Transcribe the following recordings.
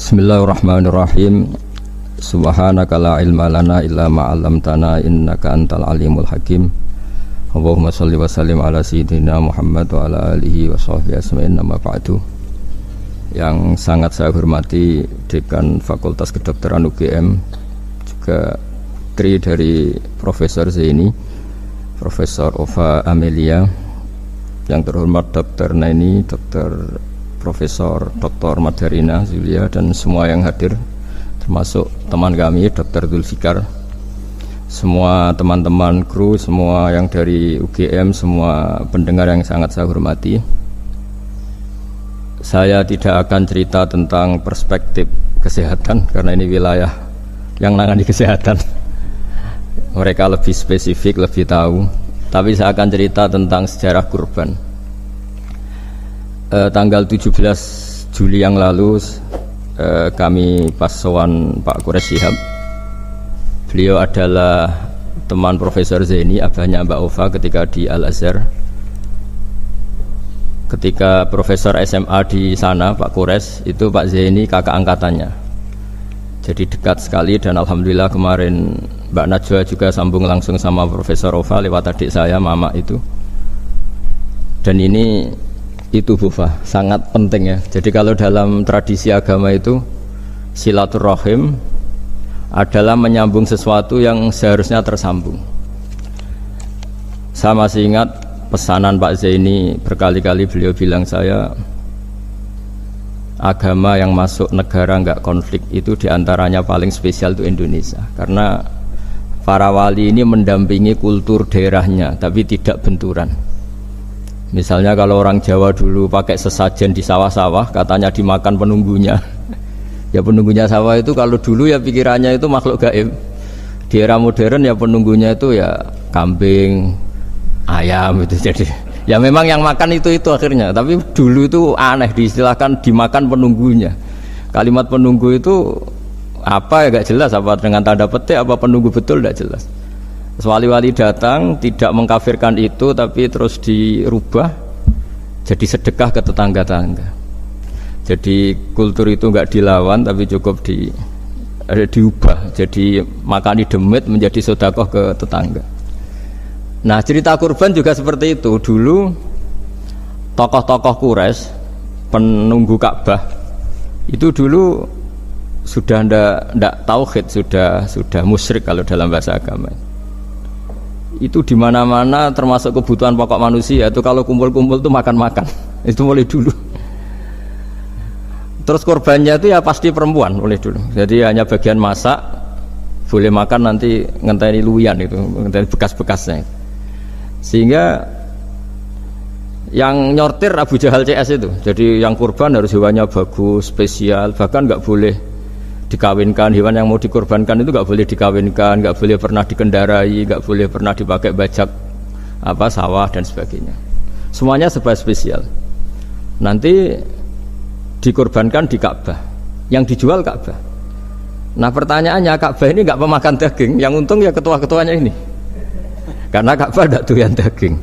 Bismillahirrahmanirrahim. Subhanaka la ilma lana illa ma 'allamtana innaka antal alimul hakim. Allahumma shalli wa sallim ala sayyidina Muhammad wa ala alihi wa sahbihi ajmain. Amma ba'du. Yang sangat saya hormati Dekan Fakultas Kedokteran UGM, juga putri dari Profesor Zaini, Profesor Ova Amelia, yang terhormat Dr. Naini, Dr. Profesor Dr. Madarina Zulia, dan semua yang hadir, termasuk teman kami Dr. Zulfikar, semua teman-teman kru, semua yang dari UGM, semua pendengar yang sangat saya hormati. Saya tidak akan cerita tentang perspektif kesehatan karena ini wilayah yang nangani kesehatan. Mereka lebih spesifik, lebih tahu. Tapi saya akan cerita tentang sejarah kurban. Tanggal 17 Juli yang lalu kami pas sowan Pak Quraisy Shihab. Beliau adalah teman Profesor Zaini, abahnya Mbak Ova ketika di Al-Azhar. Ketika Profesor SMA di sana, Pak Quraisy, itu Pak Zaini kakak angkatannya. Jadi dekat sekali, dan alhamdulillah kemarin Mbak Najwa juga sambung langsung sama Profesor Ova lewat adik saya, Mama itu. Dan ini itu Bufa, sangat penting ya. Jadi kalau dalam tradisi agama itu silaturahim adalah menyambung sesuatu yang seharusnya tersambung. Saya masih ingat pesanan Pak Zaini, berkali-kali beliau bilang saya, agama yang masuk negara enggak konflik itu diantaranya paling spesial itu Indonesia, karena para wali ini mendampingi kultur daerahnya tapi tidak benturan. Misalnya kalau orang Jawa dulu pakai sesajen di sawah-sawah, katanya dimakan penunggunya. Ya penunggunya sawah itu kalau dulu ya pikirannya itu makhluk gaib. Di era modern ya penunggunya itu ya kambing, ayam itu. Jadi ya memang yang makan itu akhirnya. Tapi dulu itu aneh, diistilahkan dimakan penunggunya. Kalimat penunggu itu apa ya gak jelas, apa dengan tanda petik, apa penunggu betul gak jelas. Wali-wali datang tidak mengkafirkan itu, tapi terus dirubah jadi sedekah ke tetangga-tangga. Jadi kultur itu enggak dilawan tapi cukup diubah, jadi makani demit menjadi sedekah ke tetangga. Nah, cerita kurban juga seperti itu. Dulu tokoh-tokoh Quraisy, penunggu Ka'bah, itu dulu sudah ndak tauhid, sudah musyrik kalau dalam bahasa agama. Itu di mana-mana termasuk kebutuhan pokok manusia itu kalau kumpul-kumpul itu makan-makan. Itu mulai dulu. Terus korbannya itu ya pasti perempuan mulai dulu. Jadi hanya bagian masak, boleh makan nanti ngenteni luyan itu, ngenteni bekas-bekasnya. Sehingga yang nyortir Abu Jahal CS itu. Jadi yang kurban harus hewannya bagus, spesial, bahkan nggak boleh dikawinkan. Hewan yang mau dikorbankan itu nggak boleh dikawinkan, nggak boleh pernah dikendarai, nggak boleh pernah dipakai bajak sawah dan sebagainya. Semuanya serba spesial. Nanti dikorbankan di Ka'bah, yang dijual Ka'bah. Nah pertanyaannya, Ka'bah ini nggak pemakan daging, yang untung ya ketua-ketuanya ini, karena Ka'bah tidak doyan daging.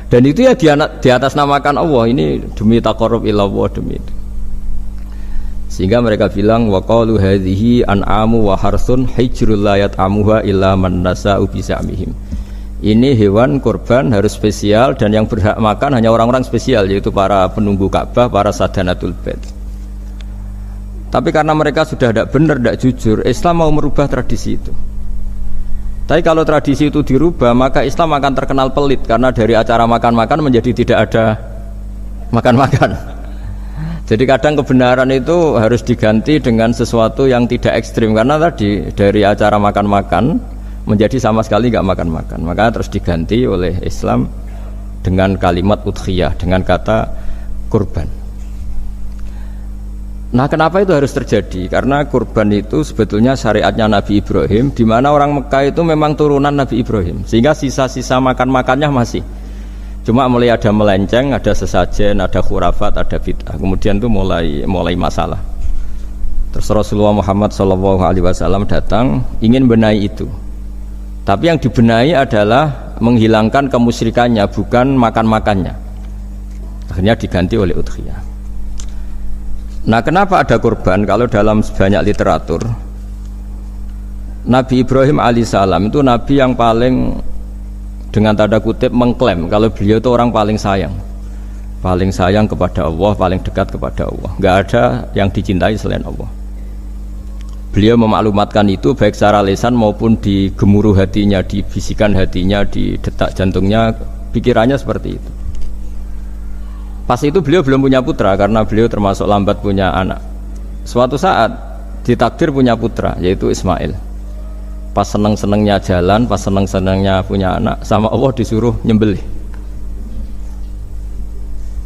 Dan itu ya di atas namakan Allah, ini demi taqarrub ila Allah, demi itu. Sehingga mereka bilang waqalu hadhihi an'amu wa harsun hijrul la yat'amuha illa man nasa'u bi sa'mihim. Ini hewan kurban harus spesial dan yang berhak makan hanya orang-orang spesial, yaitu para penunggu Ka'bah, para sadanatul bait. Tapi karena mereka sudah tidak benar, tidak jujur, Islam mau merubah tradisi itu. Tapi kalau tradisi itu dirubah, maka Islam akan terkenal pelit, karena dari acara makan-makan menjadi tidak ada makan-makan. Jadi kadang kebenaran itu harus diganti dengan sesuatu yang tidak ekstrim, karena tadi dari acara makan-makan menjadi sama sekali nggak makan-makan. Maka terus diganti oleh Islam dengan kalimat udhiyah, dengan kata kurban. Nah, kenapa itu harus terjadi? Karena kurban itu sebetulnya syariatnya Nabi Ibrahim, di mana orang Mekah itu memang turunan Nabi Ibrahim, sehingga sisa-sisa makan-makannya masih. Cuma mulai ada melenceng, ada sesajen, ada khurafat, ada bid'ah. Kemudian itu mulai masalah. Terus Rasulullah Muhammad SAW datang ingin benahi itu. Tapi yang dibenahi adalah menghilangkan kemusyrikannya, bukan makan-makannya. Akhirnya diganti oleh udhiyah. Nah, kenapa ada kurban? Kalau dalam banyak literatur, Nabi Ibrahim alaihissalam itu nabi yang paling, dengan tanda kutip, mengklaim kalau beliau itu orang paling sayang kepada Allah, paling dekat kepada Allah. Nggak ada yang dicintai selain Allah. Beliau memaklumatkan itu baik secara lisan maupun di gemuruh hatinya, di bisikan hatinya, di detak jantungnya, pikirannya seperti itu. Pas itu beliau belum punya putra karena beliau termasuk lambat punya anak. Suatu saat ditakdir punya putra, yaitu Ismail. Pas seneng-senengnya jalan, pas seneng-senengnya punya anak, sama Allah disuruh nyembelih.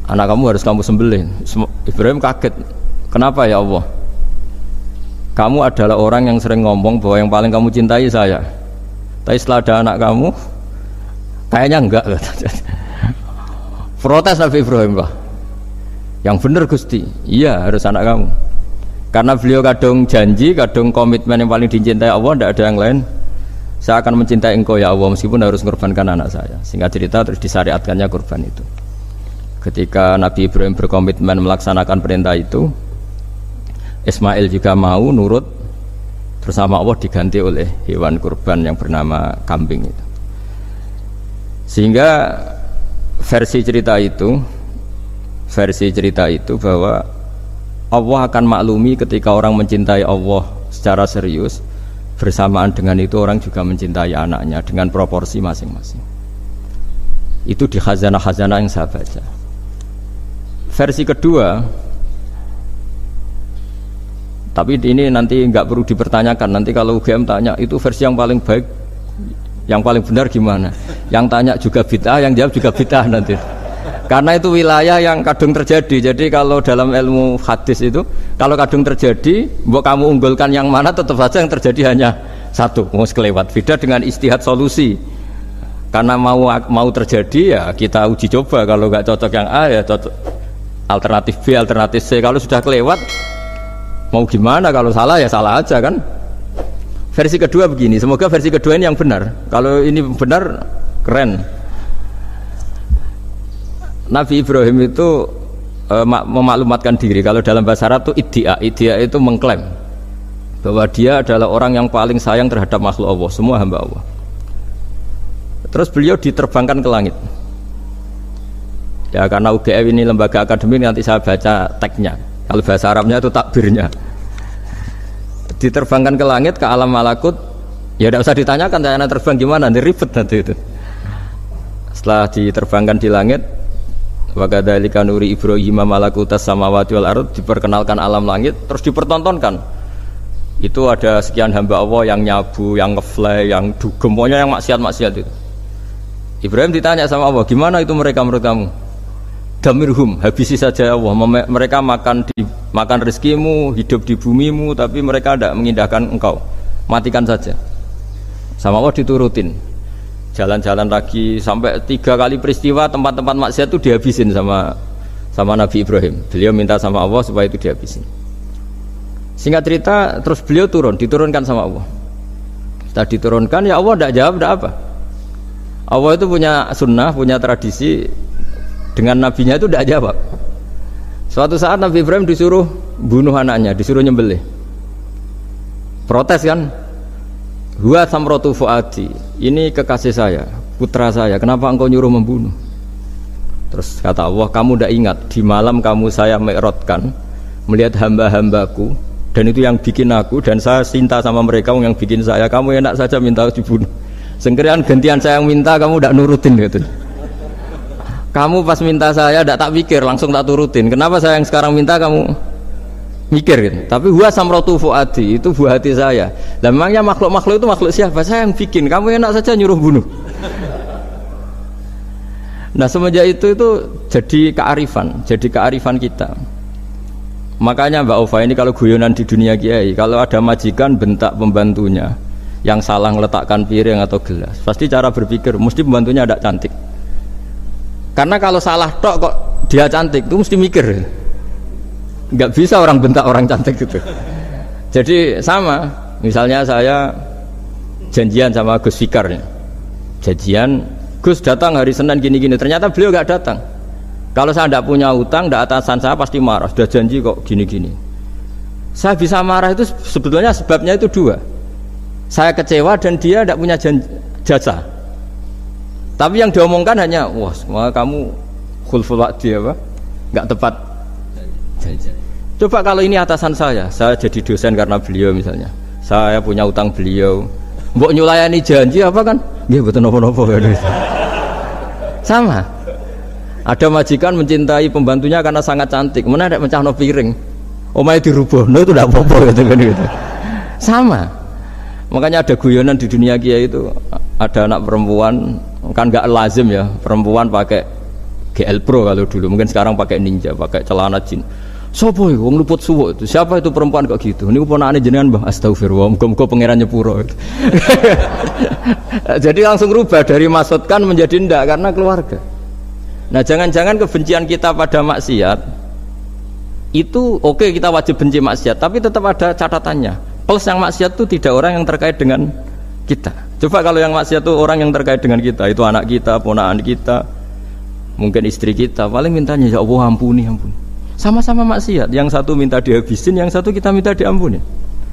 Anak kamu harus kamu sembelih. Ibrahim kaget. Kenapa ya Allah? Kamu adalah orang yang sering ngomong bahwa yang paling kamu cintai saya. Tapi setelah ada anak kamu, kayaknya enggak. Protes Nabi Ibrahim, Pak. Yang benar Gusti, iya harus anak kamu. Karena beliau kadung janji, kadung komitmen yang paling dicintai Allah, tidak ada yang lain. Saya akan mencintai engkau ya Allah, meskipun harus mengorbankan anak saya. Singkat cerita terus disyariatkannya kurban itu. Ketika Nabi Ibrahim berkomitmen melaksanakan perintah itu, Ismail juga mau nurut, bersama Allah diganti oleh hewan kurban yang bernama kambing itu. Sehingga versi cerita itu bahwa Allah akan maklumi ketika orang mencintai Allah secara serius, bersamaan dengan itu orang juga mencintai anaknya dengan proporsi masing-masing. Itu di khazanah-khazanah yang saya baca. Versi kedua, tapi ini nanti nggak perlu dipertanyakan, nanti kalau UGM tanya itu versi yang paling baik, yang paling benar gimana? Yang tanya juga bid'ah, yang jawab juga bid'ah nanti. Karena itu wilayah yang kadung terjadi. Jadi kalau dalam ilmu hadis itu, kalau kadung terjadi, mbok kamu unggulkan yang mana, tetap saja yang terjadi hanya satu, mau kelewat. Beda dengan istihad solusi. Karena mau terjadi ya kita uji coba. Kalau nggak cocok yang A ya cocok alternatif B, alternatif C. Kalau sudah kelewat, mau gimana? Kalau salah ya salah aja kan. Versi kedua begini, semoga versi kedua ini yang benar. Kalau ini benar, keren. Nabi Ibrahim itu memaklumatkan diri. Kalau dalam bahasa Arab itu iddia itu mengklaim bahwa dia adalah orang yang paling sayang terhadap makhluk Allah, semua hamba Allah. Terus beliau diterbangkan ke langit. Ya karena UGM ini lembaga akademik, nanti saya baca teksnya. Kalau bahasa Arabnya itu takbirnya. Diterbangkan ke langit, ke alam malakut, ya tidak usah ditanyakan cara terbang gimana, nanti ribet nanti itu. Setelah diterbangkan di langit, wa kadzalika nuri Ibrahim malakutas samawati wal ardh, diperkenalkan alam langit, terus dipertontonkan. Itu ada sekian hamba Allah yang nyabu, yang ngefly, yang dugem, pokoknya yang maksiat-maksiat itu. Ibrahim ditanya sama Allah, gimana itu mereka menurut kamu? Damirhum, habisi saja Allah. Mereka makan rezekimu, hidup di bumimu, tapi mereka tidak mengindahkan engkau. Matikan saja. Sama Allah diturutin. Jalan-jalan lagi sampai 3 kali peristiwa tempat-tempat maksiat itu dihabisin sama Nabi Ibrahim. Beliau minta sama Allah supaya itu dihabisin. Singkat cerita, terus beliau diturunkan sama Allah. Setelah diturunkan, ya Allah tidak jawab, tidak apa. Allah itu punya sunnah, punya tradisi. Dengan nabinya itu tidak jawab. Suatu saat Nabi Ibrahim disuruh bunuh anaknya, disuruh nyembelih. Protes kan? Huwa samratu fuadi, ini kekasih saya, putra saya, kenapa engkau nyuruh membunuh? Terus kata Allah, kamu tidak ingat di malam kamu saya mi'rajkan melihat hamba-hambaku, dan itu yang bikin aku, dan saya cinta sama mereka yang bikin saya. Kamu enak saja minta dibunuh. Sengkirian gantian saya yang minta, kamu tidak nurutin gitu. Kamu pas minta saya tidak tak pikir, langsung tak turutin. Kenapa saya yang sekarang minta kamu mikir gitu. Tapi huwa samratu fuadi, itu buah hati saya. Lah memangnya makhluk-makhluk itu makhluk siapa? Saya yang bikin. Kamu enak saja nyuruh bunuh. Nah semenjak itu jadi kearifan kita. Makanya Mbak Ova ini kalau guyonan di dunia kiai, kalau ada majikan bentak pembantunya yang salah meletakkan piring atau gelas, pasti cara berpikir mesti pembantunya ada cantik. Karena kalau salah tok kok dia cantik, itu mesti mikir. Nggak bisa orang bentak orang cantik gitu. Jadi sama, misalnya saya janjian sama Gus Fikar, janjian Gus datang hari Senin gini-gini, ternyata beliau nggak datang. Kalau saya tidak punya utang, tidak atasan saya pasti marah. Sudah janji kok gini-gini. Saya bisa marah itu sebetulnya sebabnya itu dua. Saya kecewa dan dia tidak punya jasa. Tapi yang diomongkan hanya, wah kamu khulful wa'di apa? Enggak tepat janji. Coba kalau ini atasan saya jadi dosen karena beliau misalnya. Saya punya utang beliau. Mbok nyulayani janji apa kan? Nggih mboten napa-napa kan. Sama. Ada majikan mencintai pembantunya karena sangat cantik, mana ada mencahno piring, omahe dirubuhno itu tidak apa-apa gitu kan gitu. Sama. Makanya ada guyonan di dunia kiai itu, ada anak perempuan kan nggak lazim ya perempuan pakai GL Pro kalau dulu, mungkin sekarang pakai Ninja, pakai celana jin. Sopo iku wong luput suwuk itu? Siapa itu perempuan kok gitu? Niku ponakane jenengan Mbah, astagfirullah, muga-muga pangeran nyepuro. Jadi langsung rubah dari maksudkan menjadi ndak karena keluarga. Nah jangan-jangan kebencian kita pada maksiat itu oke, kita wajib benci maksiat, tapi tetap ada catatannya. Plus yang maksiat itu tidak orang yang terkait dengan kita. Coba kalau yang maksiat itu orang yang terkait dengan kita, itu anak kita, ponakan kita, mungkin istri kita, paling mintanya ya Allah ampuni. Sama-sama maksiat, yang satu minta dihabisin, yang satu kita minta diampuni.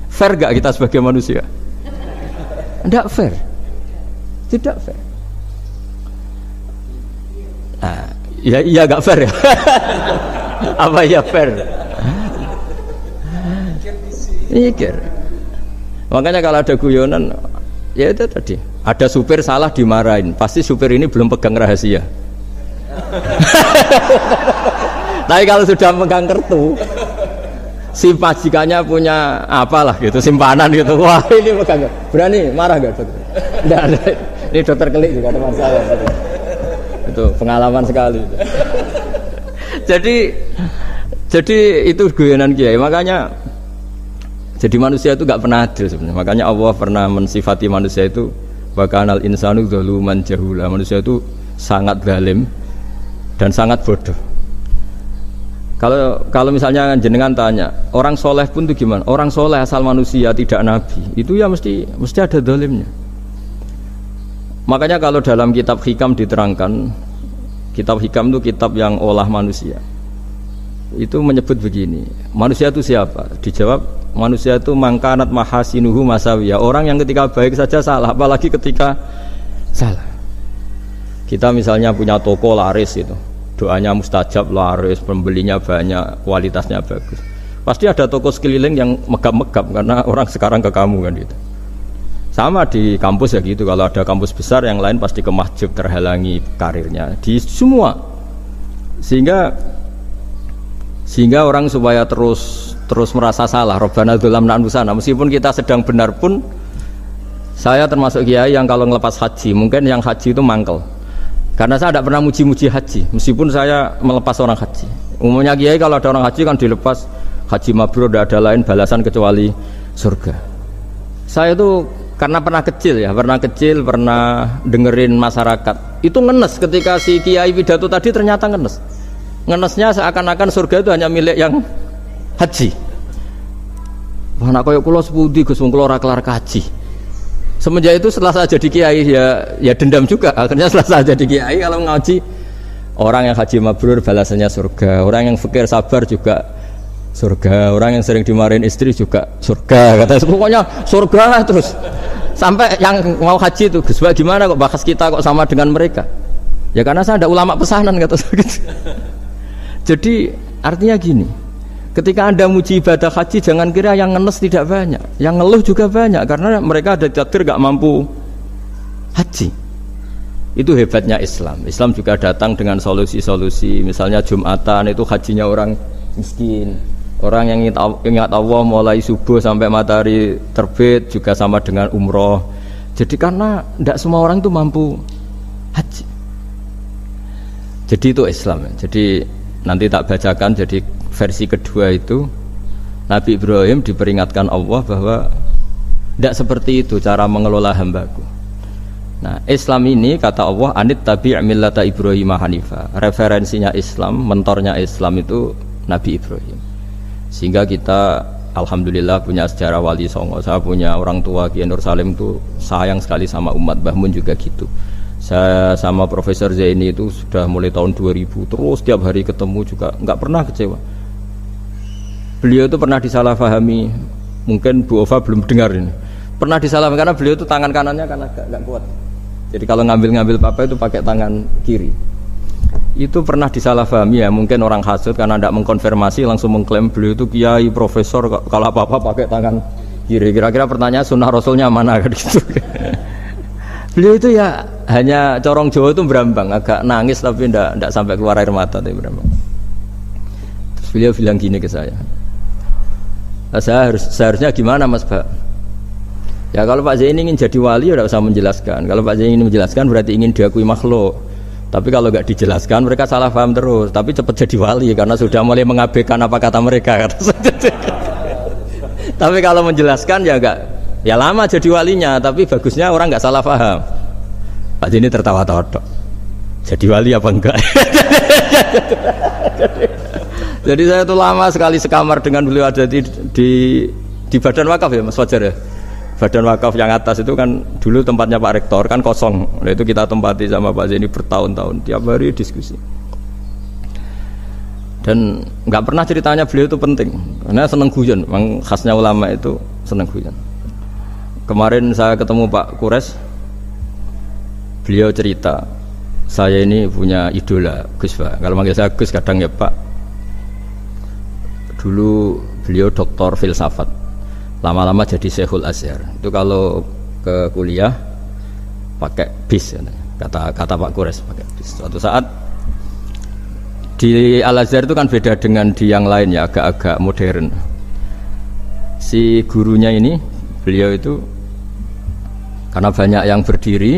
Fair gak kita sebagai manusia? Tidak fair. Tidak fair. Nah, ya iya gak fair ya. Apa ya fair? Mikir. Makanya kalau ada guyonan, ya itu tadi. Ada supir salah dimarahin, pasti supir ini belum pegang rahasia. Tapi kalau sudah pegang kartu, si majikannya punya apalah gitu, simpanan gitu. Wah ini pegang, berani marah gak dokter? Tidak ada. Ini dokter Kelik juga teman saya. Gitu. Itu pengalaman sekali. Jadi itu guyonan kiai. Makanya jadi manusia itu gak pernah adil sebenarnya. Makanya Allah pernah mensifati manusia itu bakanal insanu zaluman jahula. Manusia itu sangat zalim dan sangat bodoh. Kalau misalnya jenengan tanya orang soleh pun itu gimana? Orang soleh asal manusia tidak nabi itu ya mesti ada zalimnya. Makanya kalau dalam kitab hikam diterangkan, kitab hikam itu kitab yang olah manusia. Itu menyebut begini, manusia itu siapa? Dijawab, manusia itu mangkanat mahasinuhu masawiyah. Orang yang ketika baik saja salah, apalagi ketika salah. Kita misalnya punya toko laris itu, doanya mustajab, laris, pembelinya banyak, kualitasnya bagus. Pasti ada toko sekeliling yang megap-megap karena orang sekarang ke kamu kan gitu. Sama di kampus ya gitu, kalau ada kampus besar yang lain pasti ke masjid, terhalangi karirnya di semua. Sehingga orang supaya terus merasa salah, Rabbana dzalamna anfusana, meskipun kita sedang benar pun. Saya termasuk kiai yang kalau ngelepas haji, mungkin yang haji itu mangkel. Karena saya tidak pernah muji-muji haji, meskipun saya melepas orang haji. Umumnya kiai kalau ada orang haji kan dilepas haji mabrur, tidak ada lain balasan kecuali surga. Saya itu karena pernah kecil, pernah dengerin masyarakat. Itu ngenes ketika si kiai pidato tadi ternyata ngenes. Ngenesnya seakan-akan surga itu hanya milik yang haji. Wah, nak koyo kula sepundi Gus wong kula ora kelar kaji. Semenjak itu setelah saya jadi kiai ya dendam juga. Akhirnya setelah saya jadi kiai kalau ngaji orang yang haji mabrur balasannya surga, orang yang fakir sabar juga surga, orang yang sering dimarahin istri juga surga. Katanya pokoknya surga terus. Sampai yang mau haji itu Gus gimana kok bahas kita kok sama dengan mereka? Ya karena saya ada ulama pesanan kata gitu. Jadi artinya gini, ketika Anda muji ibadah haji jangan kira yang ngenes tidak banyak, yang ngeluh juga banyak karena mereka ada takdir gak mampu haji. Itu hebatnya Islam. Islam juga datang dengan solusi-solusi, misalnya Jumatan itu hajinya orang miskin, orang yang ingat Allah mulai subuh sampai matahari terbit juga sama dengan umroh. Jadi karena tidak semua orang itu mampu haji. Jadi itu Islam. Jadi nanti tak bacakan, jadi versi kedua itu Nabi Ibrahim diperingatkan Allah bahwa tidak seperti itu cara mengelola hambaku. Nah Islam ini kata Allah anit tabi' millata Ibrahim hanifa. Referensinya Islam, mentornya Islam itu Nabi Ibrahim. Sehingga kita alhamdulillah punya sejarah wali songo. Saya punya orang tua Kiai Nur Salim itu sayang sekali sama umat, Mbah Mun juga gitu. Saya sama Profesor Zaini itu sudah mulai tahun 2000 terus tiap hari ketemu juga nggak pernah kecewa. Beliau itu pernah disalahpahami, mungkin Bu Ova belum dengar ini. Pernah disalahpahami karena beliau itu tangan kanannya kan agak kuat. Jadi kalau ngambil apa itu pakai tangan kiri. Itu pernah disalahpahami ya, mungkin orang hasud karena tidak mengkonfirmasi langsung mengklaim beliau itu kiai profesor kalau apa-apa pakai tangan kiri. Kira-kira pertanyaan sunnah rasulnya mana kan gitu. Beliau itu ya hanya corong Jawa itu berambang, agak nangis tapi tidak sampai keluar air mata tapi berambang. Terus beliau bilang gini ke saya, seharusnya gimana Mas Pak? Ya kalau Pak Zaini ingin jadi wali ya tidak usah menjelaskan. Kalau Pak Zaini ingin menjelaskan berarti ingin diakui makhluk. Tapi kalau nggak dijelaskan mereka salah paham terus. Tapi cepat jadi wali karena sudah mulai mengabaikan apa kata mereka. Tapi kalau menjelaskan ya enggak. Ya lama jadi walinya, tapi bagusnya orang nggak salah paham. Pak Zaini tertawa-tawa dok. Jadi wali apa enggak? Jadi saya tuh lama sekali sekamar dengan beliau ada di badan wakaf ya Mas Fajar ya. Badan wakaf yang atas itu kan dulu tempatnya Pak Rektor kan kosong. Nah itu kita tempati sama Pak Zaini bertahun-tahun tiap hari diskusi. Dan nggak pernah ceritanya beliau itu penting karena seneng guyon. Memang khasnya ulama itu seneng guyon. Kemarin saya ketemu Pak Kures, beliau cerita, saya ini punya idola Gus Pak. Kalau manggil saya Gus kadang ya Pak. Dulu beliau doktor filsafat, lama-lama jadi Syekhul Azhar. Itu kalau ke kuliah pakai bis, kata Pak Kures pakai bis. Suatu saat di Al Azhar itu kan beda dengan di yang lain ya, agak-agak modern. Si gurunya ini, beliau itu karena banyak yang berdiri,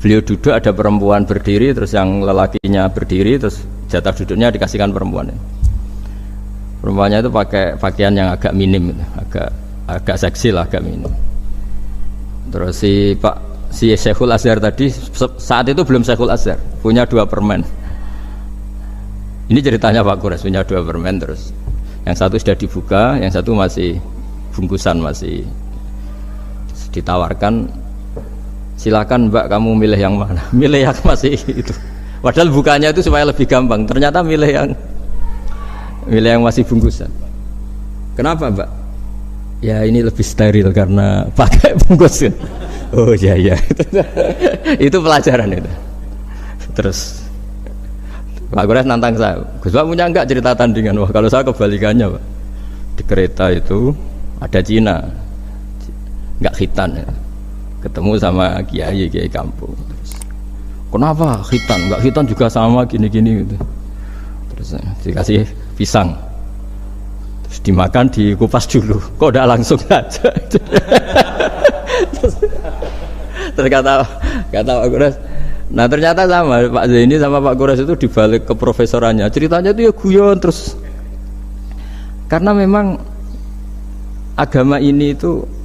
beliau duduk ada perempuan berdiri, terus yang lelakinya berdiri, terus jatah duduknya dikasihkan perempuan. Perempuannya itu pakai pakaian yang agak minim, agak seksi lah, agak minim. Terus si Syekhul Azhar tadi saat itu belum Syekhul Azhar, punya 2 permen. Ini ceritanya Pak Kures punya 2 permen, terus yang satu sudah dibuka, yang satu masih bungkusan masih ditawarkan. Silakan Mbak kamu milih yang mana? Milih yang masih itu. Padahal bukanya itu supaya lebih gampang. Ternyata milih yang masih bungkusan. Kenapa Mbak? Ya ini lebih steril karena pakai bungkus. Oh iya. Itu pelajaran itu. Terus Pak Kures nantang saya. Gus Pak punya enggak cerita tandingan? Wah kalau saya kebalikannya Pak. Di kereta itu ada Cina, enggak khitan ya. Ketemu sama kiai kampung. Terus, kenapa khitan? Enggak khitan juga sama gini-gini gitu. Terus dikasih pisang. Terus dimakan, dikupas dulu. Kok udah langsung aja? Terus kata Pak Kures, nah ternyata sama Pak Zaini sama Pak Kures itu dibalik ke profesorannya. Ceritanya itu ya guyon terus. Karena memang agama ini itu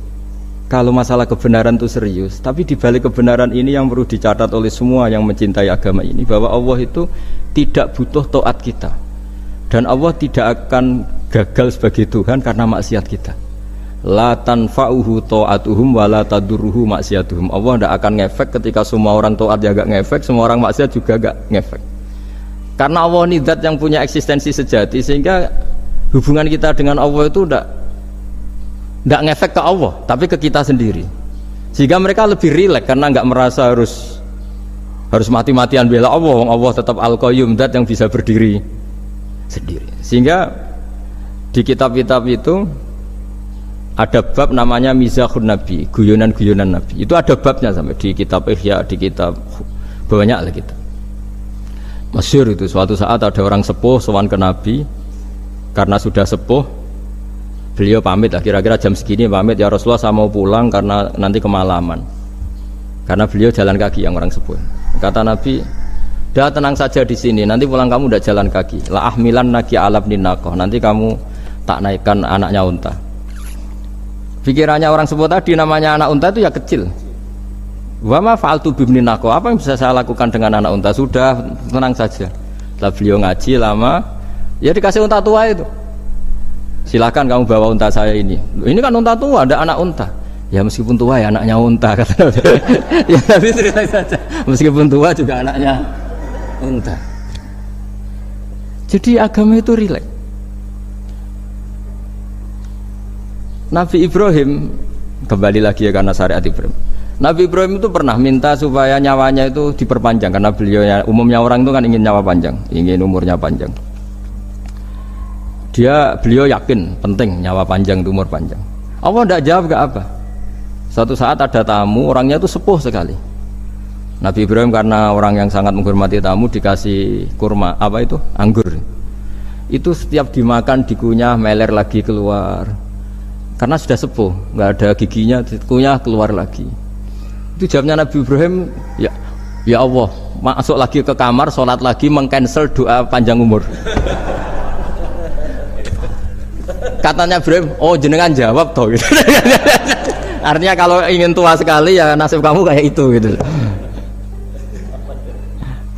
kalau masalah kebenaran itu serius, tapi di balik kebenaran ini yang perlu dicatat oleh semua yang mencintai agama ini bahwa Allah itu tidak butuh taat kita dan Allah tidak akan gagal sebagai Tuhan karena maksiat kita. La tanfa'uhu ta'atuhum wa la tadurruhu maksiatuhum. Allah tidak akan ngefek ketika semua orang taat ya gak ngefek, semua orang maksiat juga gak ngefek. Karena Allah ini zat yang punya eksistensi sejati sehingga hubungan kita dengan Allah itu tidak ngefek ke Allah, tapi ke kita sendiri. Sehingga mereka lebih rileks karena nggak merasa harus mati-matian bela Allah. Allah tetap Al-Qayyum, zat yang bisa berdiri sendiri. Sehingga di kitab-kitab itu ada bab namanya Mizahun Nabi, guyonan-guyonan Nabi. Itu ada babnya sampai di kitab Ihya, di kitab banyak lah kita. Masyhur itu suatu saat ada orang sepuh sowan ke Nabi karena sudah sepuh. Beliau pamit lah, kira-kira jam segini pamit ya Rasulullah saya mau pulang karena nanti kemalaman. Karena beliau jalan kaki yang orang sepuh. Kata Nabi, dah tenang saja di sini, nanti pulang kamu udah jalan kaki. La ahmilan naki alab ninakoh, nanti kamu tak naikkan anaknya unta. Pikirannya orang sepuh tadi namanya anak unta itu ya kecil. Wa ma fa'altu bibninakoh, apa yang bisa saya lakukan dengan anak unta? Sudah tenang saja. Setelah beliau ngaji lama, ya dikasih unta tua itu. Silakan kamu bawa unta saya ini. Ini kan unta tua, ada anak unta. Ya meskipun tua ya anaknya unta kata. Ya tapi cerita saja. Meskipun tua juga anaknya unta. Jadi agama itu rileks. Nabi Ibrahim kembali lagi ya karena syariat Ibrahim. Nabi Ibrahim itu pernah minta supaya nyawanya itu diperpanjang karena umumnya orang itu kan ingin nyawa panjang, ingin umurnya panjang. Beliau yakin penting nyawa panjang, umur panjang. Allah tidak jawab gak apa. Suatu saat ada tamu, orangnya itu sepuh sekali. Nabi Ibrahim karena orang yang sangat menghormati tamu dikasih kurma, apa itu? Anggur. Itu setiap dimakan dikunyah meler lagi keluar. Karena sudah sepuh, nggak ada giginya, dikunyah keluar lagi. Itu jawabnya Nabi Ibrahim, ya Allah, masuk lagi ke kamar, sholat lagi, mengcancel doa panjang umur. Katanya Ibrahim, oh jenengan jawab toh gitu. Artinya kalau ingin tua sekali ya nasib kamu kayak itu gitu.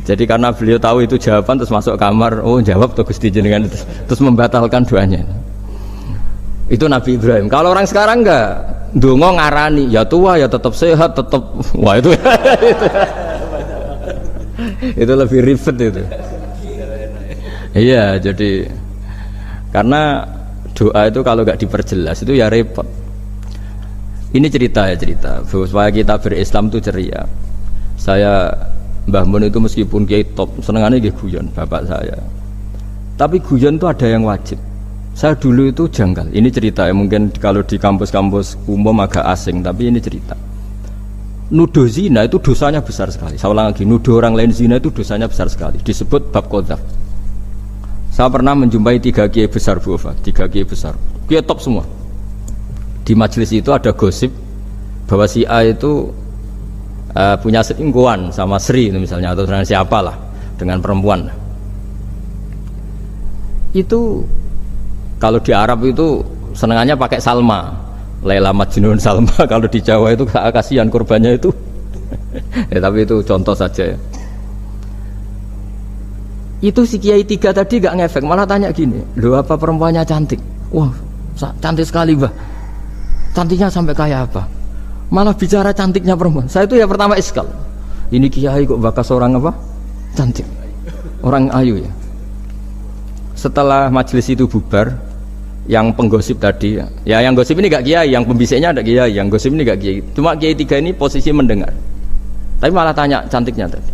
Jadi karena beliau tahu itu jawaban terus masuk kamar, oh jawab toh Gusti jenengan, terus membatalkan doanya. Itu Nabi Ibrahim. Kalau orang sekarang enggak, ndonga ngarani, ya tua ya tetap sehat, tetap wah itu. Itu lebih ribet itu. Iya, jadi karena doa itu kalau enggak diperjelas itu ya repot. Ini cerita supaya kita berislam itu ceria. Saya Mbah Mun itu meskipun kiai top, senengannya nggih guyon bapak saya. Tapi guyon itu ada yang wajib. Saya dulu itu janggal. Ini cerita ya, mungkin kalau di kampus-kampus umum agak asing, tapi ini cerita. Nuduh zina itu dosanya besar sekali. Saya ulang lagi, nuduh orang lain zina itu dosanya besar sekali. Disebut bab qadzaf. Saya pernah menjumpai 3 kiai besar Bu Ofa, 3 kiai besar. Kiai top semua. Di majelis itu ada gosip bahwa si A itu punya selingkuhan sama Sri itu misalnya, atau dengan siapalah, dengan perempuan. Itu kalau di Arab itu senengannya pakai Salma, Laila Majnun Salma. Kalau di Jawa itu kasihan korbannya itu. Ya, tapi itu contoh saja ya. Itu si Kiai 3 tadi gak ngefek, malah tanya gini, loh apa perempuannya cantik? Wah cantik sekali Mbah. Cantiknya sampai kayak apa? Malah bicara cantiknya perempuan. Saya itu ya pertama iskal. Ini Kiai kok bakas orang apa? Cantik. Orang ayu ya. Setelah majelis itu bubar, yang penggosip tadi ya yang gosip ini gak Kiai, yang pembisiknya ada Kiai, yang gosip ini gak Kiai. Cuma Kiai 3 ini posisi mendengar. Tapi malah tanya cantiknya tadi.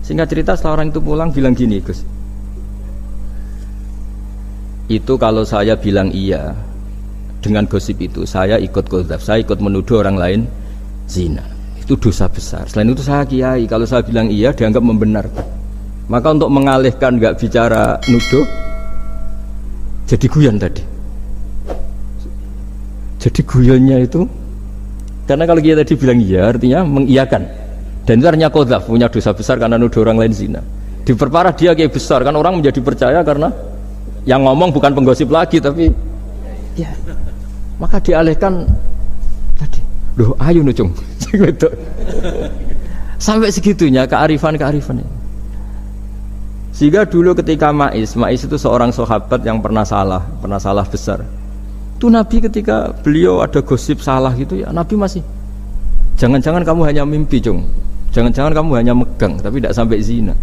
Singkat cerita setelah orang itu pulang bilang gini, Gus. Itu kalau saya bilang iya dengan gosip itu, saya ikut qadzaf, saya ikut menuduh orang lain zina. Itu dosa besar. Selain itu saya Kiai, kalau saya bilang iya dianggap membenarkan. Maka untuk mengalihkan gak bicara nuduh, jadi guyon tadi. Jadi guyonnya itu karena kalau Kiai tadi bilang iya artinya mengiyakan. Dan itu artinya qadzaf, punya dosa besar karena nuduh orang lain zina. Diperparah dia Kiai besar, kan orang menjadi percaya karena yang ngomong bukan penggosip lagi tapi ya. Maka dialihkan tadi. Loh, ayo nucung. Sampai segitunya kearifan ini. Sehingga dulu ketika Ma'is itu seorang sahabat yang pernah salah besar. Itu Nabi ketika beliau ada gosip salah gitu ya, Nabi masih jangan-jangan kamu hanya mimpi, Cung. Jangan-jangan kamu hanya megang tapi tidak sampai zina.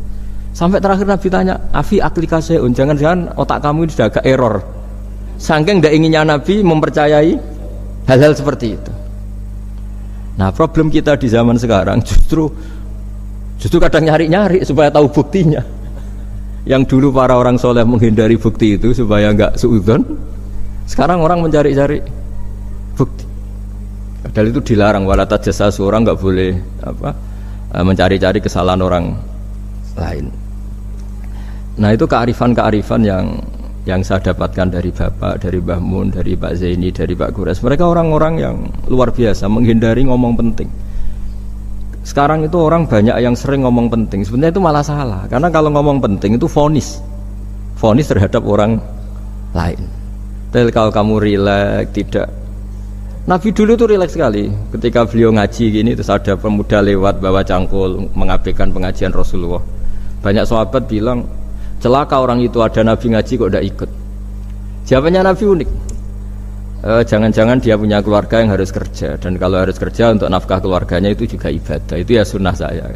Sampai terakhir Nabi tanya, "Afi aklika syai'un?" Jangan-jangan otak kamu ini sudah agak error. Saking tidak inginnya Nabi mempercayai hal-hal seperti itu. Nah, problem kita di zaman sekarang justru kadang nyari-nyari supaya tahu buktinya. Yang dulu para orang soleh menghindari bukti itu supaya enggak suudzon, sekarang orang mencari-cari bukti. Padahal itu dilarang, wala tajassasu, orang enggak boleh mencari-cari kesalahan orang lain. Nah, itu kearifan-kearifan yang saya dapatkan dari Bapak, dari Mbah Mun, dari Pak Zaini, dari Pak Gures. Mereka orang-orang yang luar biasa menghindari ngomong penting. Sekarang itu orang banyak yang sering ngomong penting, sebenarnya itu malah salah. Karena kalau ngomong penting itu vonis terhadap orang lain. Tapi kalau kamu rileks, tidak. Nabi dulu itu rileks sekali. Ketika beliau ngaji gini, terus ada pemuda lewat bawa cangkul mengabaikan pengajian Rasulullah. Banyak sahabat bilang, celaka orang itu, ada Nabi ngaji kok tidak ikut. Jawabannya Nabi unik. jangan-jangan dia punya keluarga yang harus kerja, dan kalau harus kerja untuk nafkah keluarganya itu juga ibadah, itu ya sunnah saya.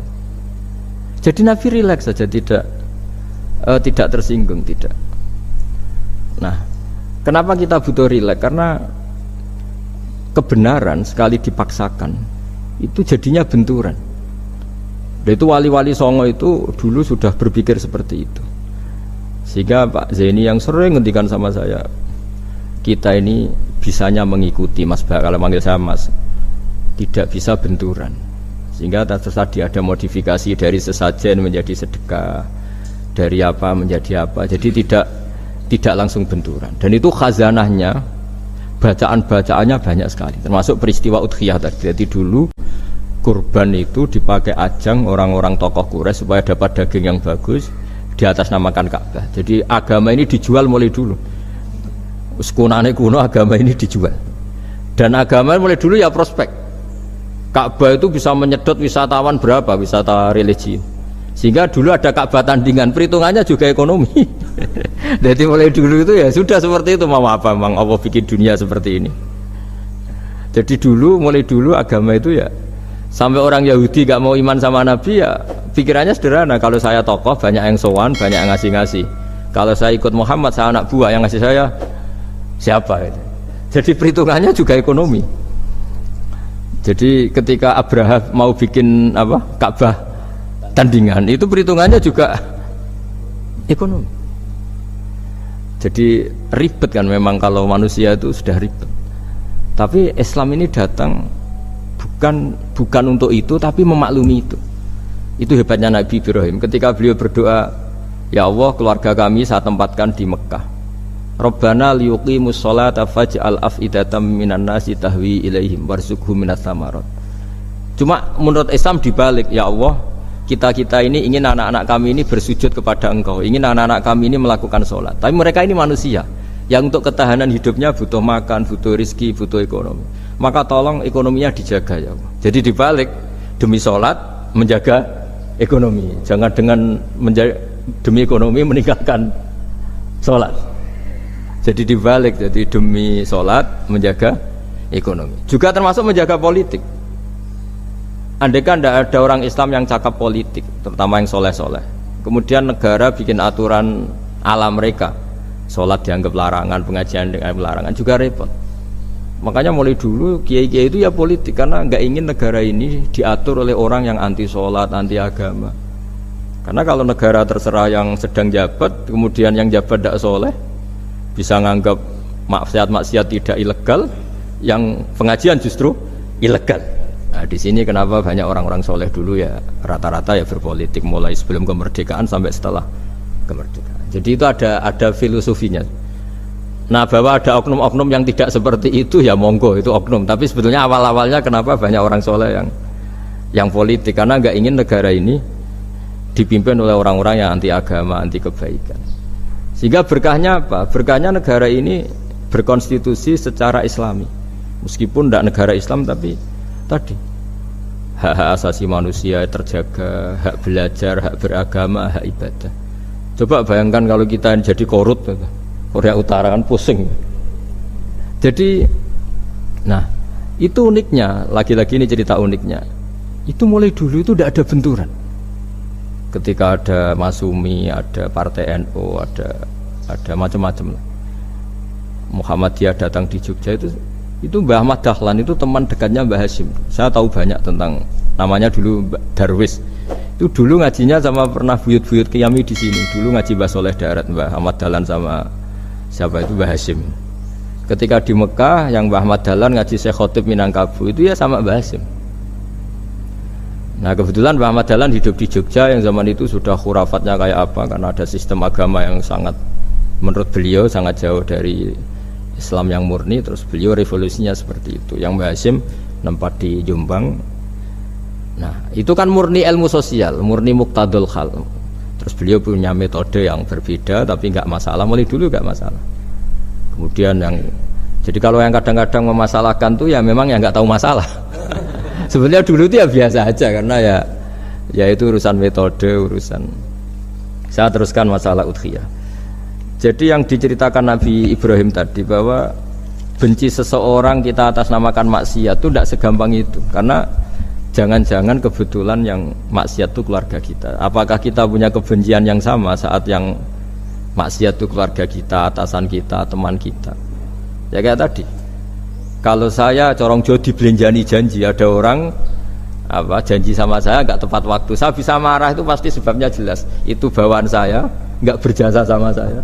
Jadi Nabi rileks saja, tidak tersinggung, tidak. Nah, kenapa kita butuh rileks? Karena kebenaran sekali dipaksakan itu jadinya benturan. Dan itu wali-wali Songo itu dulu sudah berpikir seperti itu. Sehingga Pak Zaini yang sering ngendikan sama saya, kita ini bisanya mengikuti Mas Bah, kalau manggil saya Mas, tidak bisa benturan. Sehingga tadi ada modifikasi dari sesajen menjadi sedekah, dari apa menjadi apa. Jadi tidak langsung benturan. Dan itu khazanahnya, bacaan-bacaannya banyak sekali. Termasuk peristiwa Udhiyah tadi. Jadi dulu kurban itu dipakai ajang orang-orang tokoh Quraisy supaya dapat daging yang bagus, di atas namakan Ka'bah. Jadi agama ini dijual mulai dulu. Sekunane kuno agama ini dijual. Dan agama mulai dulu ya prospek. Ka'bah itu bisa menyedot wisatawan berapa, wisata religi. Sehingga dulu ada Ka'bah tandingan, perhitungannya juga ekonomi. Jadi mulai dulu itu ya sudah seperti itu. Mau apa memang Allah bikin dunia seperti ini. Jadi mulai dulu agama itu ya, sampai orang Yahudi gak mau iman sama Nabi ya pikirannya sederhana. Kalau saya tokoh banyak yang sowan, banyak yang ngasih-ngasih. Kalau saya ikut Muhammad, saya anak buah, yang ngasih saya siapa itu. Jadi perhitungannya juga ekonomi. Jadi ketika Abraham mau bikin Ka'bah tandingan, itu perhitungannya juga ekonomi. Jadi ribet kan memang kalau manusia itu sudah ribet. Tapi Islam ini datang bukan untuk itu, tapi memaklumi itu. Itu hebatnya Nabi Ibrahim. Ketika beliau berdoa, ya Allah, keluarga kami saya tempatkan di Mekah. Rabbana liyuqimus sholata faj'al af'idatam minan nasi tahwi ilaihim warzuqhum minas samarat. Cuma menurut Islam dibalik, ya Allah, kita ini ingin anak-anak kami ini bersujud kepada Engkau, ingin anak-anak kami ini melakukan sholat. Tapi mereka ini manusia yang untuk ketahanan hidupnya butuh makan, butuh rizki, butuh ekonomi. Maka tolong ekonominya dijaga ya Allah. Jadi dibalik, demi sholat menjaga ekonomi. Jangan dengan demi ekonomi meninggalkan sholat. Jadi dibalik, jadi demi sholat menjaga ekonomi. Juga termasuk menjaga politik. Andaikan tidak ada orang Islam yang cakap politik, terutama yang soleh-soleh, kemudian negara bikin aturan ala mereka, sholat dianggap larangan, pengajian dianggap larangan, juga repot. Makanya mulai dulu kiai-kiai itu ya politik, karena nggak ingin negara ini diatur oleh orang yang anti sholat, anti agama. Karena kalau negara terserah yang sedang jabat, kemudian yang jabat tidak soleh, bisa nganggap maksiat-maksiat tidak ilegal, yang pengajian justru ilegal. Nah, di sini kenapa banyak orang-orang soleh dulu ya rata-rata ya berpolitik, mulai sebelum kemerdekaan sampai setelah kemerdekaan. Jadi itu ada filosofinya. Nah, bahwa ada oknum-oknum yang tidak seperti itu ya monggo, itu oknum. Tapi sebetulnya awal-awalnya kenapa banyak orang soleh yang politik, karena nggak ingin negara ini dipimpin oleh orang-orang yang anti agama, anti kebaikan. Sehingga berkahnya apa? Berkahnya negara ini berkonstitusi secara Islami. Meskipun tidak negara Islam, tapi tadi hak-hak asasi manusia terjaga, hak belajar, hak beragama, hak ibadah. Coba bayangkan kalau kita jadi korut, Korea Utara kan pusing. Jadi, nah itu uniknya, lagi-lagi ini cerita uniknya. Itu mulai dulu itu tidak ada benturan. Ketika ada Masumi, ada Partai NU, ada macam-macam. Muhammadiyah datang di Jogja itu Mbah Ahmad Dahlan itu teman dekatnya Mbah Hasyim. Saya tahu banyak tentang, namanya dulu Darwis. Itu dulu ngajinya sama pernah buyut-buyut Qiyami di sini. Dulu ngaji Mbah Soleh Darat, Mbah Ahmad Dahlan sama siapa itu Mbah Hasyim. Ketika di Mekah yang Mbah Ahmad Dahlan ngaji Syekh Khotib Minangkabau itu ya sama Mbah Hasyim. Nah kebetulan Mbah Ahmad Dahlan hidup di Jogja yang zaman itu sudah khurafatnya kayak apa, karena ada sistem agama yang sangat, menurut beliau sangat jauh dari Islam yang murni. Terus beliau revolusinya seperti itu. Yang Mbah Hasyim nempat di Jombang. Nah itu kan murni ilmu sosial, murni muqtadul khal. Terus beliau punya metode yang berbeda, tapi nggak masalah, mulai dulu nggak masalah. Kemudian jadi kalau yang kadang-kadang memasalahkan tuh ya memang yang nggak tahu masalah. Sebenarnya dulu itu ya biasa aja, karena ya itu urusan metode, urusan. Saya teruskan masalah udhiyah. Jadi yang diceritakan Nabi Ibrahim tadi, bahwa benci seseorang kita atas namakan maksiat itu tidak segampang itu, karena jangan-jangan kebetulan yang maksiat itu keluarga kita. Apakah kita punya kebencian yang sama saat yang maksiat itu keluarga kita, atasan kita, teman kita? Ya kayak tadi, kalau saya corong Jawa dibelenjani janji, ada orang janji sama saya nggak tepat waktu, saya bisa marah, itu pasti sebabnya jelas, itu bawaan saya nggak berjasa sama saya.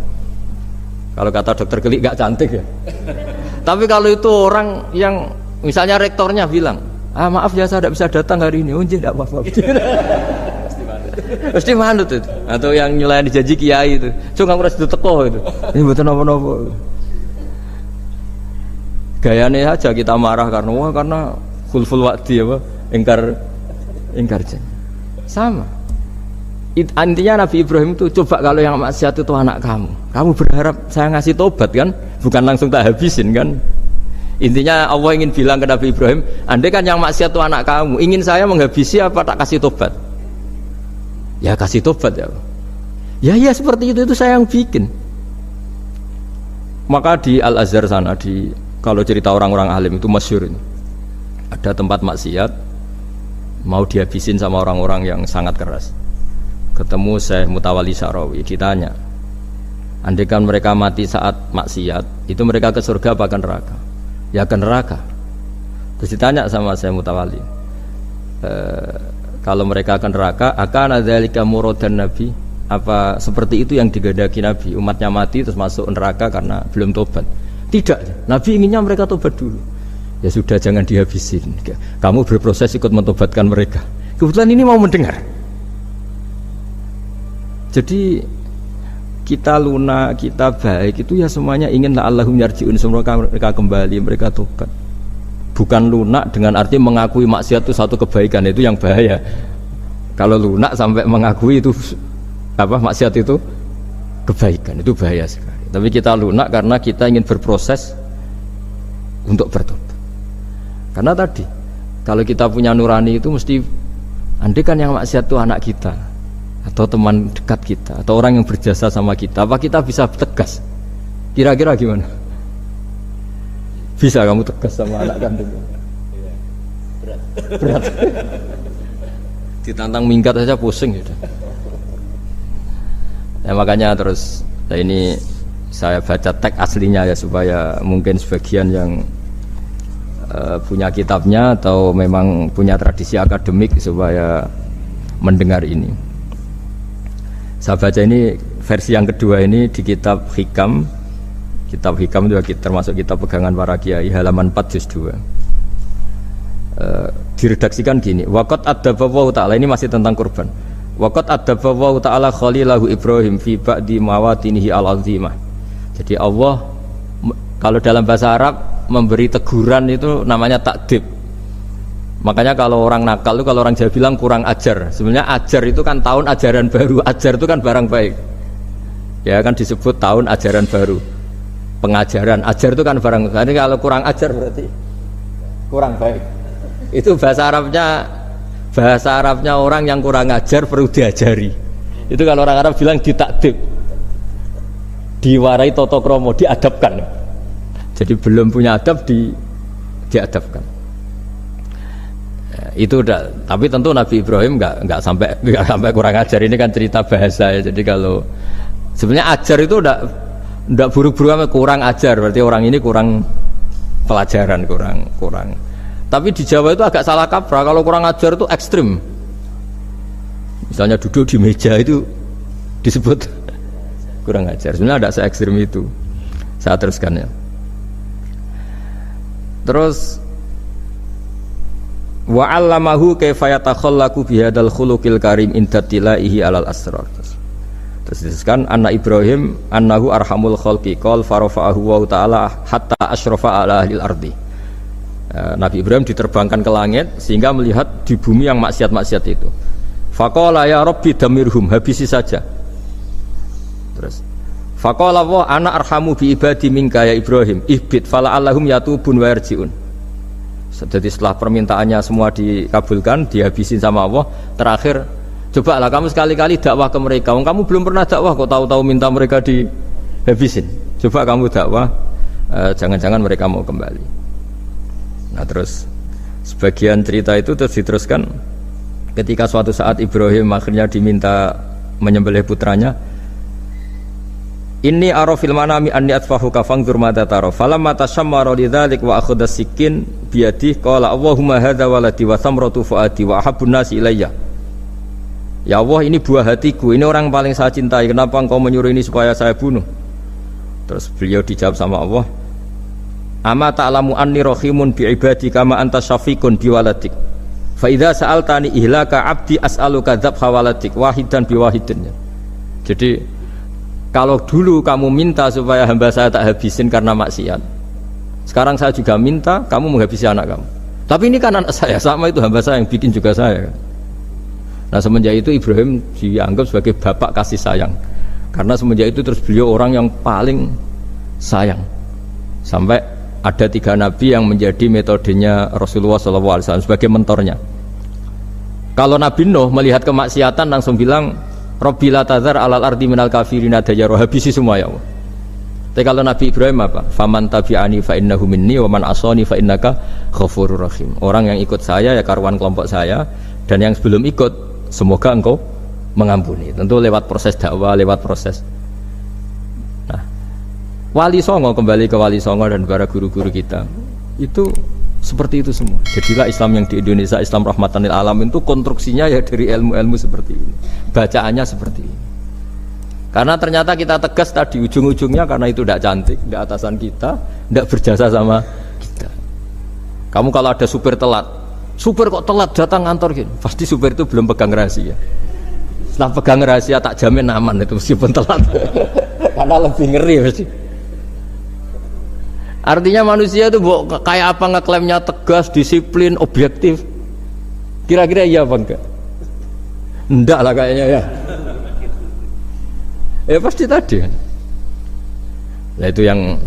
Kalau kata dokter Kelik nggak cantik ya. Tapi kalau itu orang yang misalnya rektornya bilang, maaf ya saya tidak bisa datang hari ini, tidak apa-apa. Pasti manut itu. Atau yang nyelayan janji kiai itu, cuma kamu harus diteko itu. Ini betul apa-apa. Gayanya aja kita marah karena khulful wa'di ingkar janji. Sama. Intinya Nabi Ibrahim itu, coba kalau yang maksiat itu anak kamu berharap saya ngasih tobat kan, bukan langsung tak habisin kan. Intinya Allah ingin bilang ke Nabi Ibrahim, andai kan yang maksiat itu anak kamu, ingin saya menghabisi apa tak kasih tobat? Ya kasih tobat ya. Ya seperti itu saya yang bikin. Maka di Al-Azhar sana, kalau cerita orang-orang alim itu masyhur ini, ada tempat maksiat mau dihabisin sama orang-orang yang sangat keras. Ketemu Syekh Mutawalli Sya'rawi, ditanya, andai kan mereka mati saat maksiat, itu mereka ke surga apa ke neraka? Ya ke neraka. Terus ditanya sama Syekh Mutawalli, kalau mereka ke neraka, akan adzalika muradan Nabi? Apa seperti itu yang digandaki Nabi, umatnya mati terus masuk neraka karena belum tobat? Tidak, Nabi inginnya mereka tobat dulu. Ya sudah, jangan dihabisin, kamu berproses ikut mentobatkan mereka. Kebetulan ini mau mendengar. Jadi kita lunak, kita baik itu ya semuanya ingin la'allahum yarji'un, semoga mereka kembali, mereka tobat. Bukan lunak dengan arti mengakui maksiat itu satu kebaikan, itu yang bahaya. Kalau lunak sampai mengakui itu maksiat itu kebaikan, itu bahaya sekali. Tapi kita lunak karena kita ingin berproses untuk bertobat. Karena tadi kalau kita punya nurani itu mesti, andai kan yang maksiat itu anak kita atau teman dekat kita atau orang yang berjasa sama kita, apa kita bisa tegas? Kira-kira gimana? Bisa kamu tegas sama anak kandung? Berat. Ditantang minggat saja pusing gitu. Ya makanya terus ini saya baca teks aslinya ya, supaya mungkin sebagian yang punya kitabnya atau memang punya tradisi akademik supaya mendengar ini. Saya baca ini versi yang kedua ini di kitab Hikam. Kitab Hikam itu termasuk kitab pegangan para kiai, halaman 4 juz 2. Diredaksikan gini, waqad adzaballahu ta'ala, ini masih tentang kurban. Waqad adzaballahu ta'ala khalilahu Ibrahim fi ba'di mawatinihi al-azimah. Jadi Allah kalau dalam bahasa Arab memberi teguran itu namanya takdib. Makanya kalau orang nakal itu, kalau orang Jawa bilang kurang ajar. Sebenarnya ajar itu kan tahun ajaran baru. Ajar itu kan barang baik. Ya kan disebut tahun ajaran baru. Pengajaran, ajar itu kan barang baik. Jadi kalau kurang ajar berarti kurang baik. Itu bahasa Arabnya orang yang kurang ajar perlu diajari. Itu kalau orang Arab bilang ditakdib. Diwarai toto kromo, diadabkan. Jadi belum punya adab diadabkan. Itu udah, tapi tentu Nabi Ibrahim nggak sampai kurang ajar. Ini kan cerita bahasa ya. Jadi kalau sebenarnya ajar itu udah buruk-buruk, kurang ajar berarti orang ini kurang pelajaran, kurang. Tapi di Jawa itu agak salah kaprah. Kalau kurang ajar itu ekstrim. Misalnya duduk di meja itu disebut kurang ajar. Sebenarnya ada se-ekstrim itu. Saya teruskan ya. Terus wa 'allamahu kaifa yatakhallaqu bihadzal khuluqil karim inda tilaihi alal asrar. Terus disebutkan anak Ibrahim annahu arhamul khalqi qol farafa'ahu wa ta'ala hatta asyrafa ala ahlil ardi. Nabi Ibrahim diterbangkan ke langit sehingga melihat di bumi yang maksiat-maksiat itu. Faqala ya rabbi damirhum, habisi saja. Terus faqala wa ana arhamu bi ibadi minka ya Ibrahim ihbit fala allahum yatubun wa yarjiun. Jadi setelah permintaannya semua dikabulkan, dihabisin sama Allah, terakhir cobalah kamu sekali-kali dakwah ke mereka. Kamu belum pernah dakwah kok tahu-tahu minta mereka dihabisin. Coba kamu dakwah jangan-jangan mereka mau kembali. Nah terus sebagian cerita itu terus diteruskan ketika suatu saat Ibrahim akhirnya diminta menyembelih putranya. Inni ara fil manami anni atfahuka fangzur madza tara falamma tashammara lidzalik wa akhadha sikin biyadihi qala Allahumma hadza waladi wa thamratu fuadi wa ahabbun nasi ilayya. Ya Allah, ini buah hatiku, ini orang paling saya cintai, kenapa engkau menyuruh ini supaya saya bunuh? Terus beliau dijawab sama Allah, ama ta'lamu anni rahimun bi ibadi kama anta syafiqun bi waladik fa idza sa'altani ihlaka abdi as'aluka dzabha waladik wahidan bi wahidin. Jadi kalau dulu kamu minta supaya hamba saya tak habisin karena maksiat, sekarang saya juga minta kamu menghabisi anak kamu. Tapi ini kan anak saya, sama itu hamba saya yang bikin juga saya. Nah semenjak itu Ibrahim dianggap sebagai bapak kasih sayang. Karena semenjak itu terus beliau orang yang paling sayang. Sampai ada 3 nabi yang menjadi metodenya Rasulullah SAW sebagai mentornya. Kalau Nabi Nuh melihat kemaksiatan langsung bilang, Rabbi la tadzar alal ardi minal kafirina dayyara, habisi semua ya Allah. Tapi kalau Nabi Ibrahim apa? Faman tabi'ani fa innahu minni wa man asani fa innaka ghafurur rahim. Orang yang ikut saya ya karuan kelompok saya, dan yang sebelum ikut semoga engkau mengampuni. Tentu lewat proses dakwah, lewat proses. Nah, Wali Songo, kembali ke Wali Songo dan para guru-guru kita, itu seperti itu semua. Jadilah Islam yang di Indonesia, Islam rahmatan lil alamin, itu konstruksinya ya dari ilmu-ilmu seperti ini, bacaannya seperti ini. Karena ternyata kita tegas tadi ujung-ujungnya karena itu tidak cantik, tidak atasan kita, tidak berjasa sama kita. Kamu kalau ada supir telat, supir kok telat datang kantor gitu, pasti supir itu belum pegang rahasia. Setelah pegang rahasia tak jamin aman itu meskipun telat. Karena lebih ngeri pasti. Artinya manusia itu kayak apa ngeklaimnya tegas, disiplin, objektif. Kira-kira iya apa enggak? Enggak lah kayaknya ya. Ya pasti tadi. Nah itu yang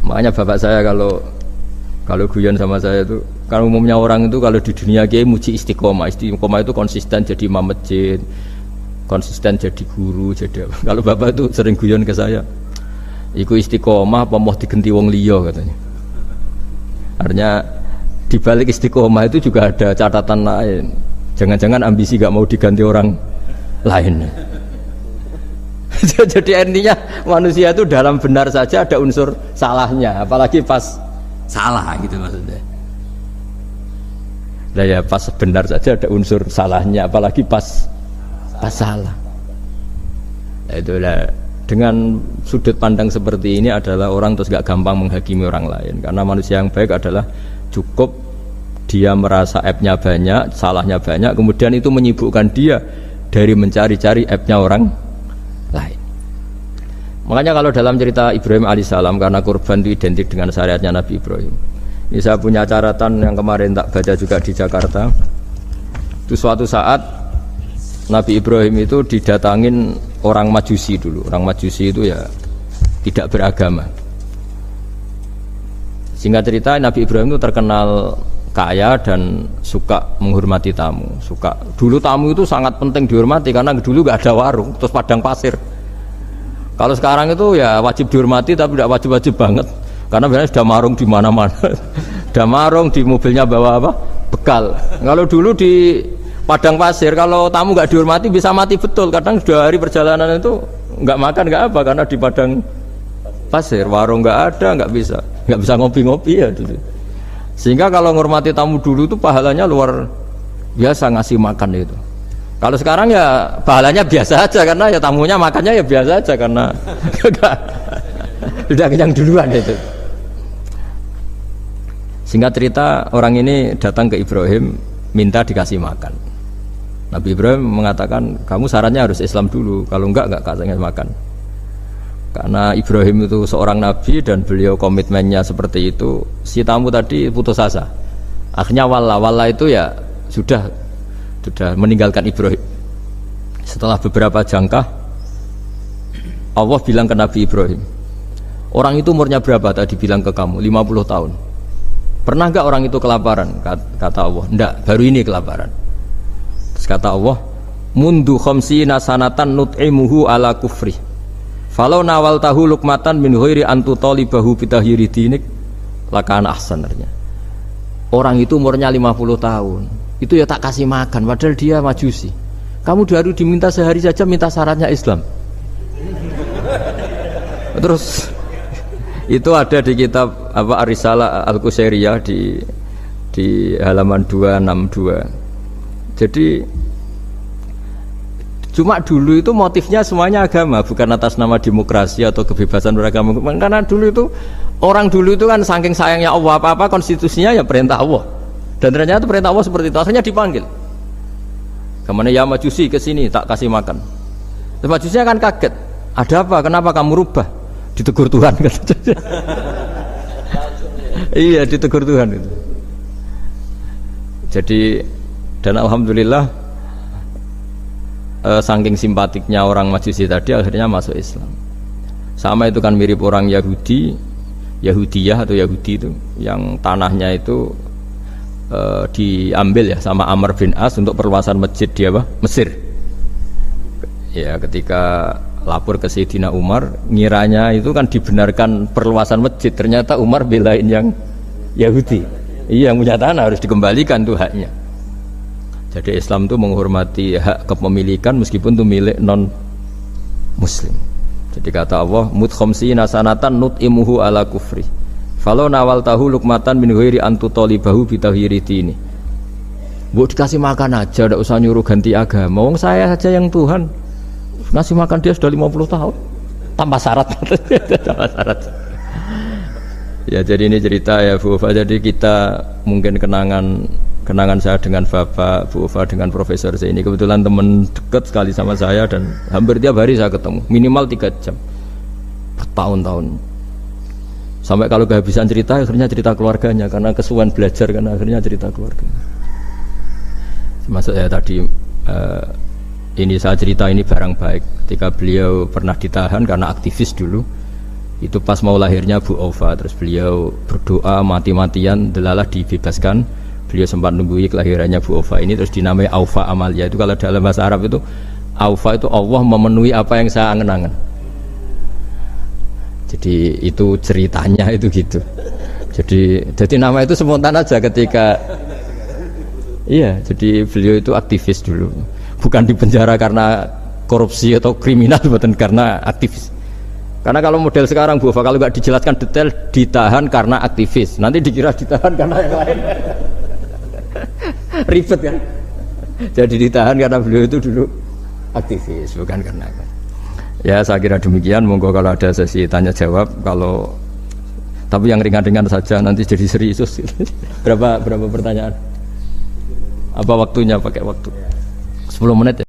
makanya bapak saya kalau guyon sama saya itu, kalau umumnya orang itu kalau di dunia kiai muji istiqomah. Istiqomah itu konsisten jadi imam masjid, konsisten jadi guru, jadi apa. Kalau bapak itu sering guyon ke saya, iku istiqomah apa mau digenti wong liya katanya. Artinya di balik istiqomah itu juga ada catatan lain. Jangan-jangan ambisi gak mau diganti orang lain. Jadi intinya manusia itu dalam benar saja ada unsur salahnya, apalagi pas salah gitu maksudnya. Nah ya pas benar saja ada unsur salahnya, apalagi pas salah. Nah, itulah dengan sudut pandang seperti ini adalah orang terus gak gampang menghakimi orang lain. Karena manusia yang baik adalah cukup dia merasa aibnya banyak, salahnya banyak, kemudian itu menyibukkan dia dari mencari-cari aibnya orang lain. Makanya kalau dalam cerita Ibrahim alaihissalam, karena kurban itu identik dengan syariatnya Nabi Ibrahim. Ini saya punya catatan yang kemarin tak baca juga di Jakarta. Itu suatu saat Nabi Ibrahim itu didatangin orang Majusi dulu. Orang Majusi itu ya tidak beragama. Singkat cerita Nabi Ibrahim itu terkenal kaya dan suka menghormati tamu. Dulu tamu itu sangat penting dihormati karena dulu nggak ada warung, terus padang pasir. Kalau sekarang itu ya wajib dihormati tapi tidak wajib-wajib banget. Karena biasanya sudah marung di mana-mana. Sudah marung di mobilnya bawa apa? Bekal. Kalau dulu di padang pasir kalau tamu nggak dihormati bisa mati betul. Kadang sudah hari perjalanan itu nggak makan nggak apa karena di padang pasir warung nggak ada, nggak bisa ngopi-ngopi ya dulu. Sehingga kalau menghormati tamu dulu itu pahalanya luar biasa ngasih makan itu. Kalau sekarang ya pahalanya biasa aja karena ya tamunya makannya ya biasa aja karena sudah kenyang duluan itu. Singkat cerita orang ini datang ke Ibrahim minta dikasih makan. Nabi Ibrahim mengatakan kamu syaratnya harus Islam dulu, kalau enggak kasih makan. Karena Ibrahim itu seorang nabi dan beliau komitmennya seperti itu, si tamu tadi putus asa. Akhirnya wala itu ya sudah meninggalkan Ibrahim. Setelah beberapa jangkah Allah bilang ke Nabi Ibrahim, orang itu umurnya berapa tadi bilang ke kamu? 50 tahun. Pernah enggak orang itu kelaparan? Kata Allah, enggak, baru ini kelaparan. Terus kata Allah, mundu khamsina sanatan nut'imuhu ala kufri Falau nawal tahu lukmatan min ghairi antu talibahu bitahiri dinik lakana ahsan artinya. Orang itu umurnya 50 tahun. Itu ya tak kasih makan padahal dia majusi. Kamu baru diminta sehari saja minta syaratnya Islam. Terus itu ada di kitab apa Ar-Risalah Al-Qusairiyah di halaman 262. Jadi cuma dulu itu motifnya semuanya agama, bukan atas nama demokrasi atau kebebasan beragama. Karena dulu itu orang dulu itu kan saking sayangnya Allah, apa-apa konstitusinya ya perintah Allah. Dan ternyata perintah Allah seperti itu. Akhirnya dipanggil. Kemana ya Majusi ke sini tak kasih makan. Terus Majusinya kan kaget. Ada apa? Kenapa kamu rubah? Ditegur Tuhan. Iya, ditegur Tuhan itu. Jadi dan alhamdulillah saking simpatiknya orang Majusi tadi akhirnya masuk Islam. Sama itu kan mirip orang Yahudiyah atau Yahudi itu yang tanahnya itu diambil ya sama Amr bin As untuk perluasan masjid di Mesir. Ya ketika lapor ke Sayyidina Umar, ngiranya itu kan dibenarkan perluasan masjid, ternyata Umar belain yang Yahudi. Iya, yang punya tanah harus dikembalikan tuh haknya. Jadi Islam itu menghormati hak kepemilikan meskipun itu milik non muslim. Jadi kata Allah, mut khamsina sanatan nut'imuhu ala kufri. Falau nawal tahu lukmatan min ghairi antu talibahu bitahiri dini. Mbok dikasih makan aja, ndak usah nyuruh ganti agama. Wong saya saja yang Tuhan ngasih makan dia sudah 50 tahun. Tanpa syarat. Tanpa syarat. Ya jadi ini cerita ya Bu Ufa. Jadi kita mungkin kenangan saya dengan Bapak, Bu Ufa dengan Profesor saya ini kebetulan teman dekat sekali sama saya dan hampir tiap hari saya ketemu minimal 3 jam bertahun-tahun sampai kalau kehabisan cerita akhirnya cerita keluarganya karena kesuwan belajar karena akhirnya cerita keluarga. Maksud saya tadi ini saya cerita ini barang baik ketika beliau pernah ditahan karena aktivis dulu itu pas mau lahirnya Bu Aufa terus beliau berdoa mati-matian delalah dibebaskan. Beliau sempat nunggu kelahirannya Bu Aufa ini terus dinamai Aufa Amalia. Itu kalau dalam bahasa Arab itu Aufa itu Allah memenuhi apa yang saya angen-angen. Jadi itu ceritanya itu gitu. Jadi nama itu spontan aja ketika iya, jadi beliau itu aktivis dulu. Bukan di penjara karena korupsi atau kriminal, bukan karena aktivis. Karena kalau model sekarang Bu Aufa kalau nggak dijelaskan detail ditahan karena aktivis. Nanti dikira ditahan karena yang lain. Ribet kan. Jadi ditahan karena beliau itu dulu aktivis bukan karena ya saya kira demikian. Monggo kalau ada sesi tanya jawab kalau tapi yang ringan-ringan saja nanti jadi serius. berapa pertanyaan apa waktunya pakai waktu 10 menit ya.